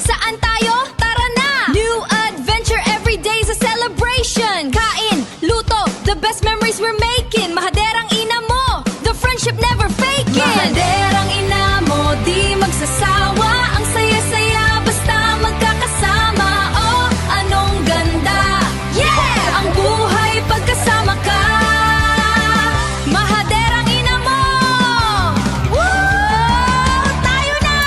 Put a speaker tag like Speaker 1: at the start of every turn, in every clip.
Speaker 1: Saan tayo? Tara na! New adventure every day's a celebration. Kain, luto, the best memories we're making. Mahaderang ina mo, the friendship never faking. Mahaderang ina mo, di magsasawa. Ang saya-saya basta magkakasama. Oh, anong ganda! Yeah! Ang buhay pagkasama ka. Mahaderang ina mo! Woo! Tayo na!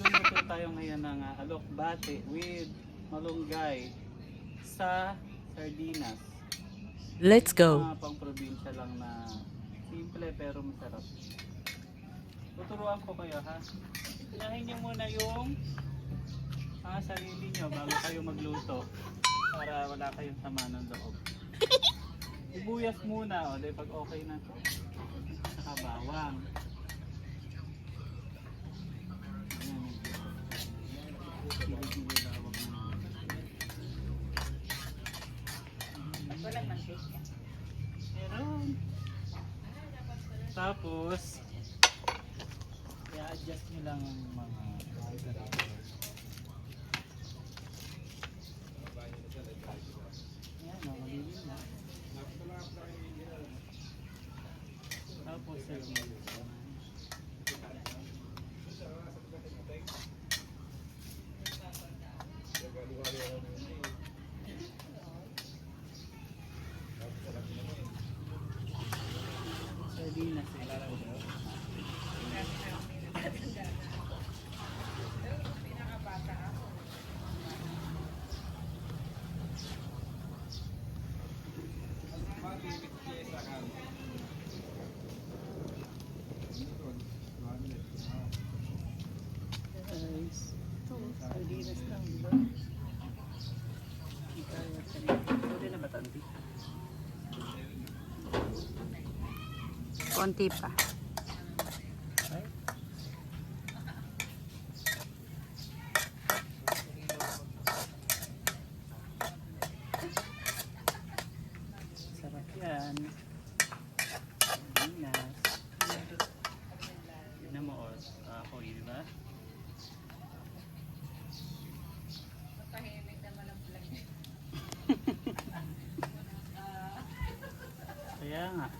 Speaker 2: Luluto tayo ngayon ng alokbate with malunggay sa sardinas.
Speaker 3: Let's go.
Speaker 2: Mga pang probinsya lang na simple pero masarap. Tuturuan ko kayo ha. Unahin niyo muna yung sarili niyo bago kayo magluto para wala kayong sama ng loob. Ibuyas muna o dahil pag okay na to. Saka bawang. Meron. Tapos i-adjust nyo lang ang mga yan, mamamili na. Tapos sardinas. Sardinas lang, diba? Pwede na ba tanti?
Speaker 3: Konti pa.
Speaker 2: Okay. Sarap yan. Sardinas. Tignan mo or apoy, di ba? Kaya nga.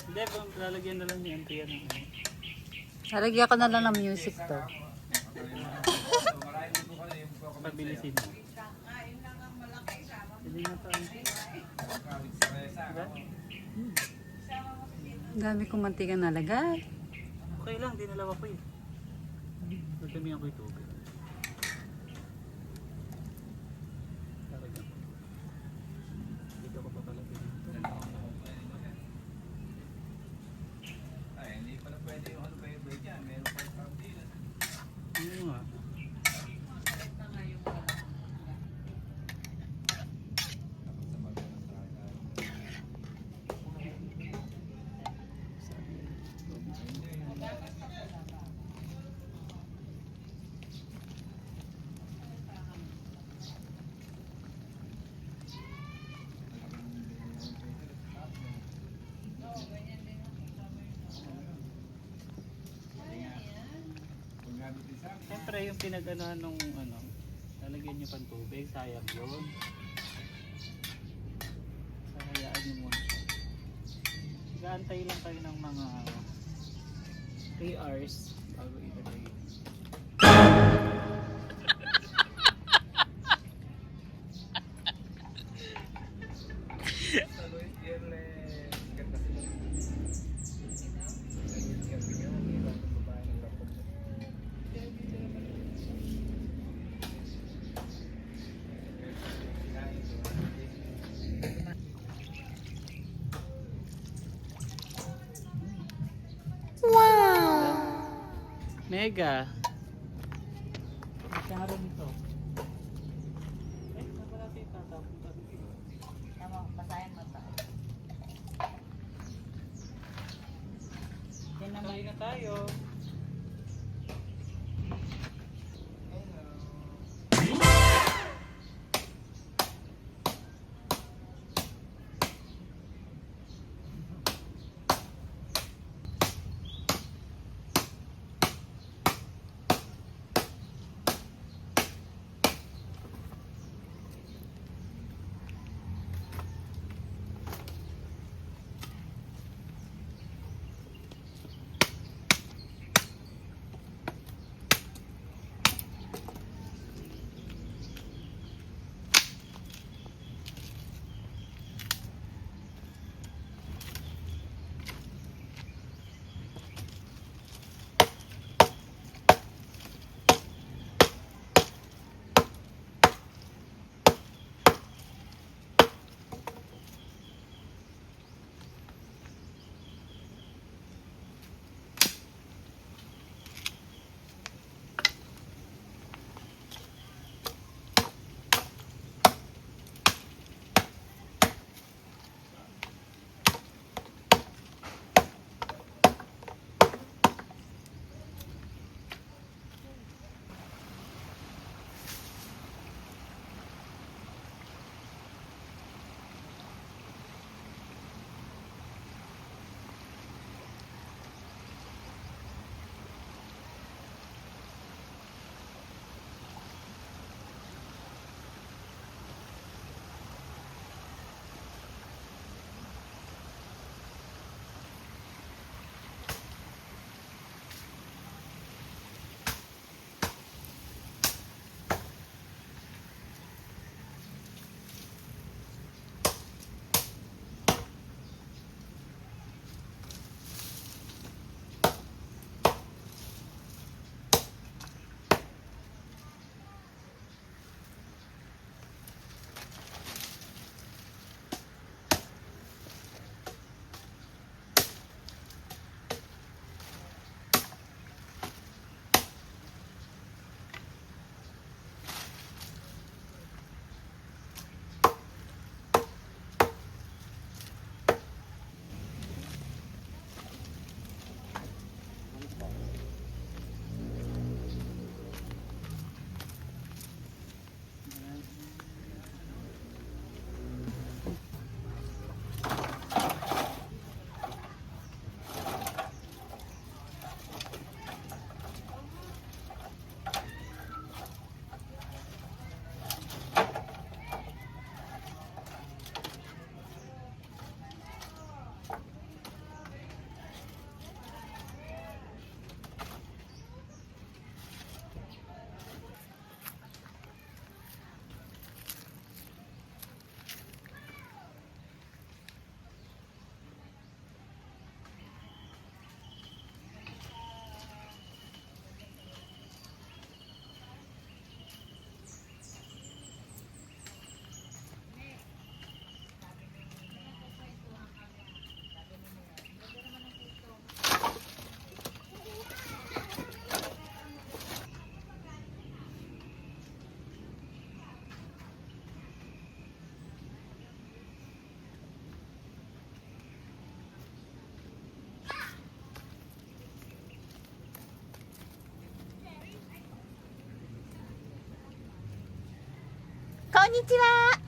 Speaker 2: Hindi, lalagyan na lang ni Auntie yan.
Speaker 3: Lalagyan ko na lang ng music to.
Speaker 2: Pabilisin mo. Hindi na to, Auntie. Diba?
Speaker 3: Ang dami kong mantika nalagay.
Speaker 2: Okay lang, dinalawa ko eh. Nagdamihan ko yung tubig. Talagang. Dito ko pa palagyan ito. Ano nga? Siyempre yung pinag-anohan nung lalagyan nyo pang tubig, sayang yun. So, hayaan nyo muna siya. Gaantay lang kayo ng mga 3 hours bago ilagay. Mega. Karo nito. Saan natin itatapon ito?
Speaker 3: Tama, basahin mo pa.
Speaker 2: Kain na tayo.
Speaker 1: こんにちは。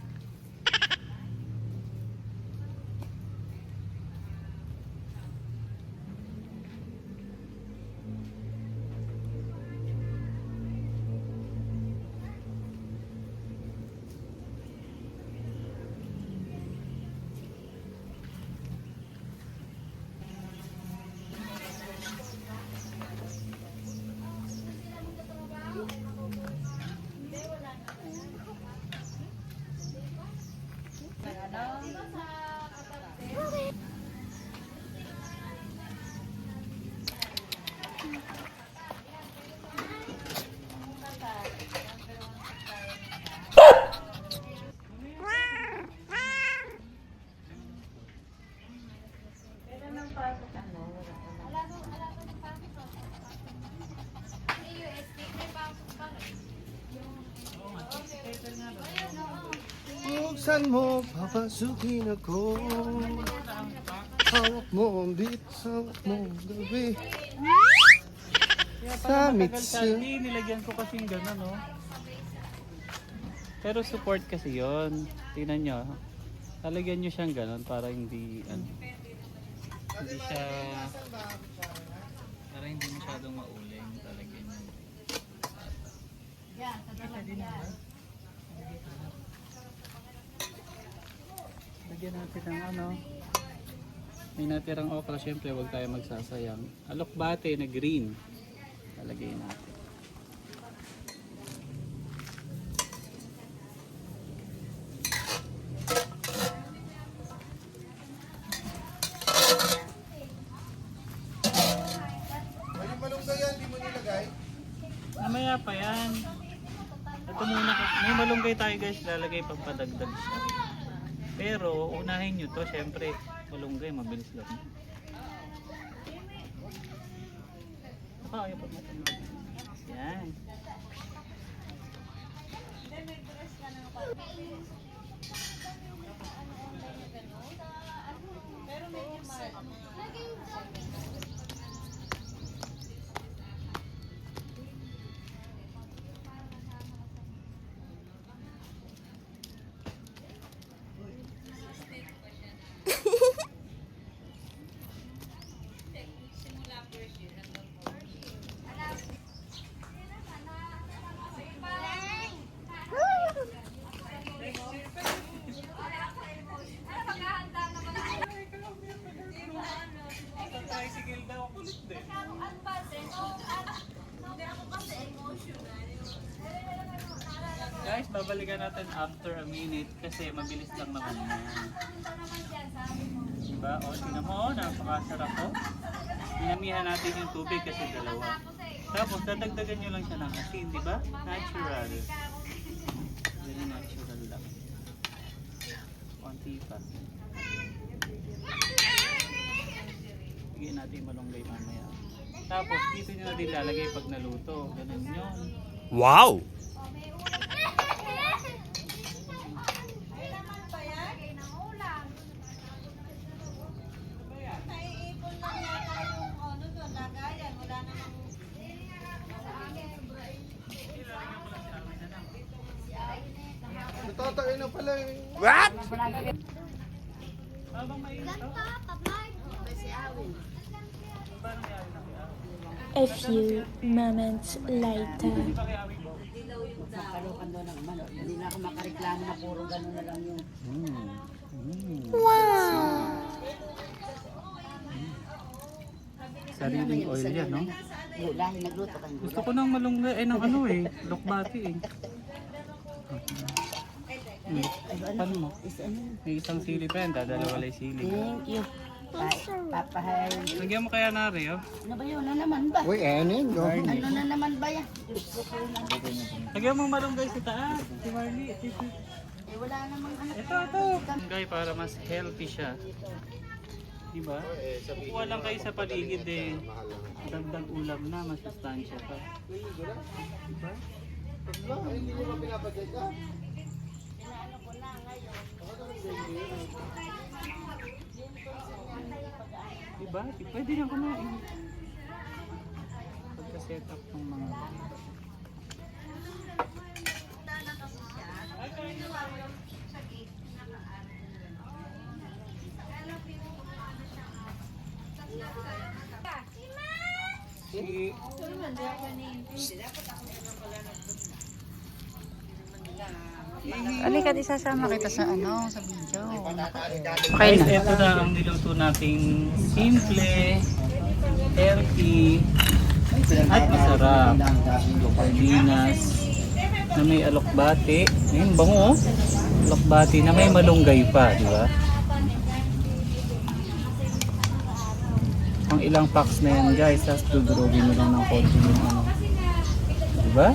Speaker 4: Buksan mo, papasukin ako. Hawak mo ang bitaw mo gabi.
Speaker 2: Kaya
Speaker 4: Sa
Speaker 2: pala matagal
Speaker 4: mitsu.
Speaker 2: Hindi, nilagyan ko kasing gano'n, no? Pero support kasi yon. Tingnan nyo. Talagyan nyo siyang gano'n para hindi, hindi siya, para hindi masyadong mauling. Talagyan nyo. Lagyan natin ng ano. May natirang okra, syempre huwag tayo magsasayang. Alokbate na green. Lalagay natin.
Speaker 4: May malunggay yan, di mo nilagay?
Speaker 2: Mamaya pa yan. Ito muna, may malunggay tayo guys, lalagay pang padagdag siya. Pero unahin nyo to, syempre malunggay, mabilis lang. Ayaw pa natin. Yan. Tricycle daw, kulit din. Guys, babalikan natin after a minute kasi mabilis lang naman yan. Diba? O, tingnan mo, napakasarap po. Minamihan natin yung tubig kasi dalawa. Tapos, dadagdagan nyo lang siya ng asin, diba? Natural. Very natural lang. Konti pa. Bigyan natin yung malunggay mamaya. Tapos, dito nyo na din lalagay pag naluto. Ganun yun.
Speaker 4: Wow! Natatain na pala eh. What?
Speaker 2: Habang mainit to.
Speaker 5: A few moments later.
Speaker 2: Di ba kaya awin mo?
Speaker 3: Makalukan doon ng manok. Hindi na ako makareklamo na puro gano'n na lang yung...
Speaker 2: Sariling oil yan, no?
Speaker 3: Dahil nagluto kang
Speaker 2: Gusto ko ng malunggay, ng ano eh, lokbati eh. Paano mo? May isang sili pa yan, dadalawa lang sili.
Speaker 3: Thank you. Papahay.
Speaker 2: Lagyan mo kaya nari, oh.
Speaker 3: Ano ba yun? Ano naman ba?
Speaker 4: Uy, ening, no?
Speaker 3: Ano na naman ba yan?
Speaker 2: Lagyan mo malunggay sa taas, si Marley.
Speaker 3: Eh wala namang anak.
Speaker 2: Ito. Malunggay para mas healthy siya. Diba? Kukuha lang kayo sa paligid eh. Dagdag ulam na, masustansya pa. Diba?
Speaker 4: Hindi mo ba pinapadyan ka?
Speaker 2: Diba? Pwede nang kumain. Pagka-set up ng mga...
Speaker 3: Halika, di sasama kita sa sa video.
Speaker 2: Guys, ito na ang niluto nating simple, healthy, at masarap. Sardinas na may alokbate. Ayun, bango oh. Alokbate na may malunggay pa, di ba? Ang ilang packs na yan guys, tapos dudurogin mo lang ng konti yung ano. Di ba?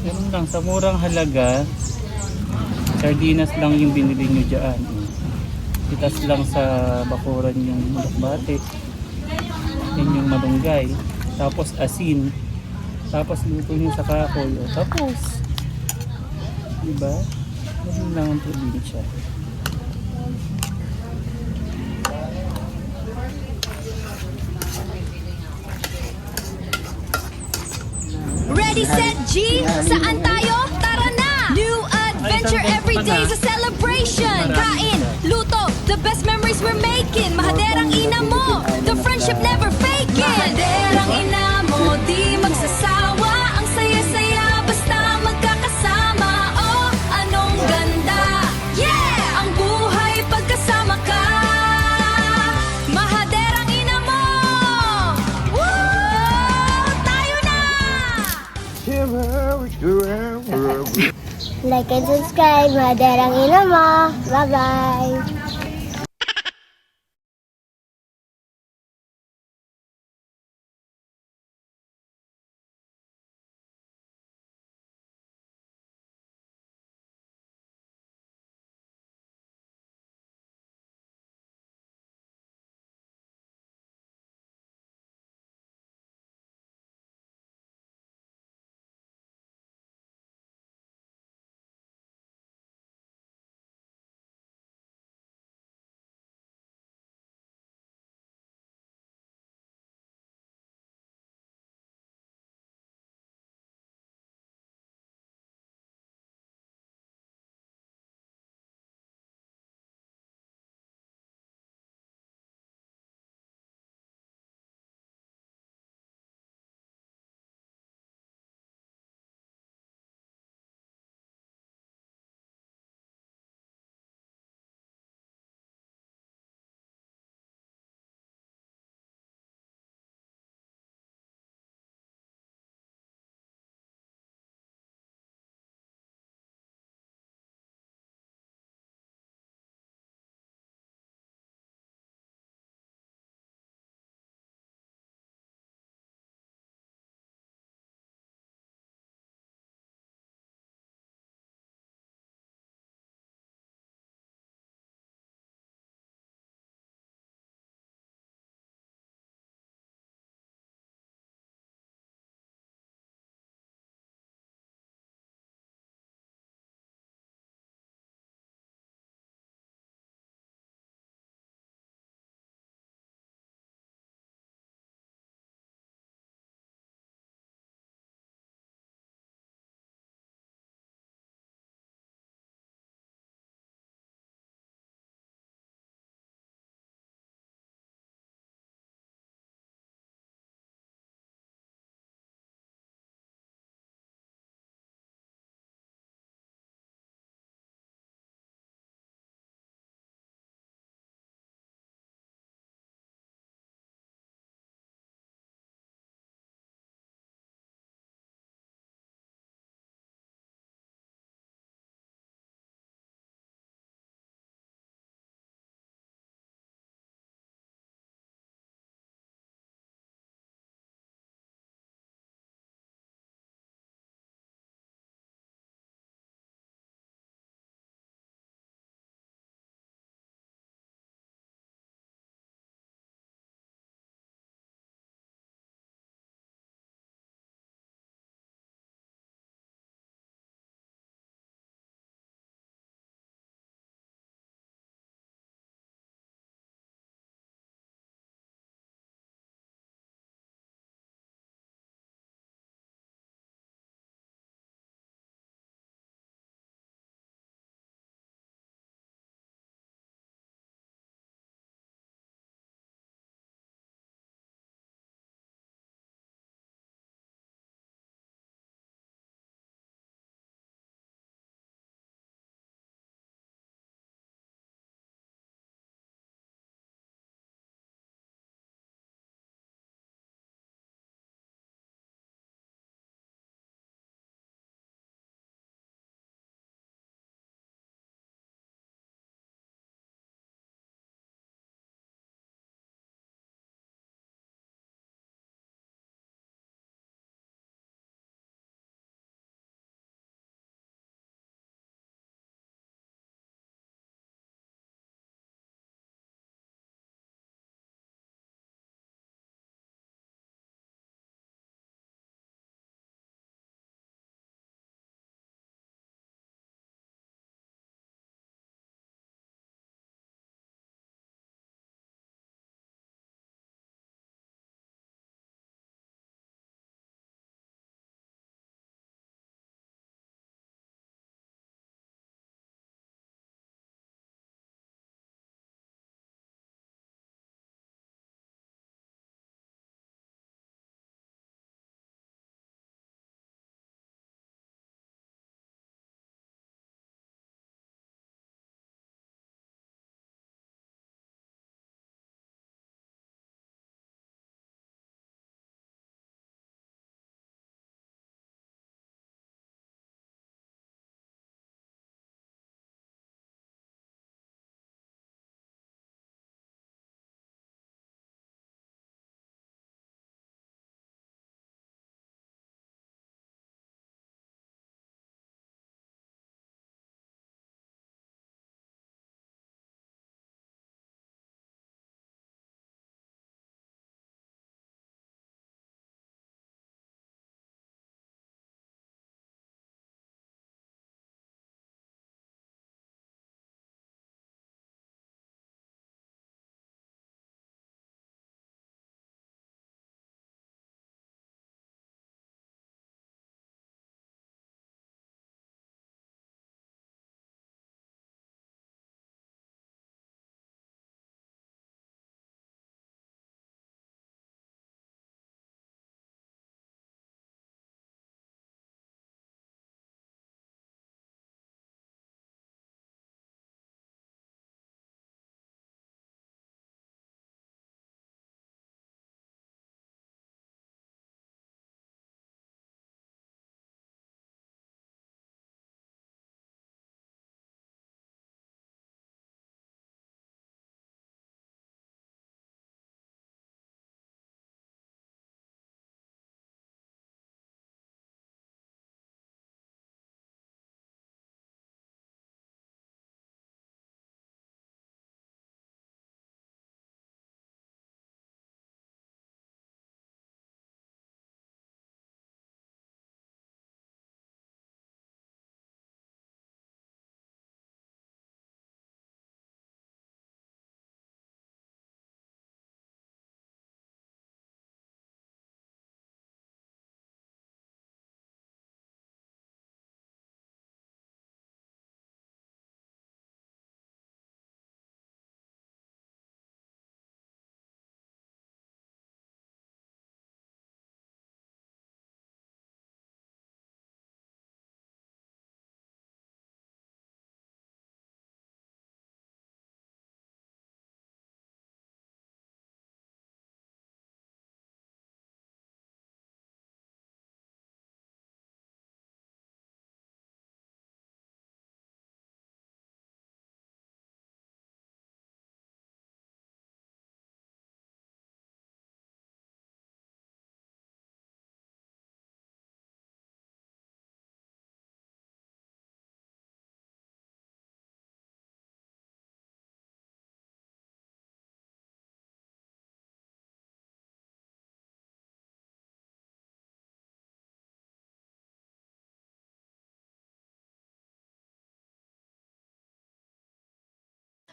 Speaker 2: Ganun lang, sa murang halaga, sardinas lang yung binili nyo dyan. Itas lang sa bakuran yung alokbate. Yan yung malunggay. Tapos asin. Tapos luto nyo sa kahoy. O, tapos. Diba? Ganun lang ang probinsya.
Speaker 1: Ready, set, G! Saan tayo? Tara na! New adventure every day's a celebration! Kain, luto, the best memories we're making. Mahaderang ina mo, the friendship never faking. Mahaderang ina mo, di magsasawa. Ang saya-saya, basta magkakasama. Oh, anong ganda! Yeah! Ang buhay pagkasama ka. Mahaderang ina mo! Woo! Tayo na!
Speaker 5: Like and subscribe, Maderang Ina mo. Bye-bye.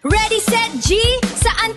Speaker 1: Ready, set, G, saan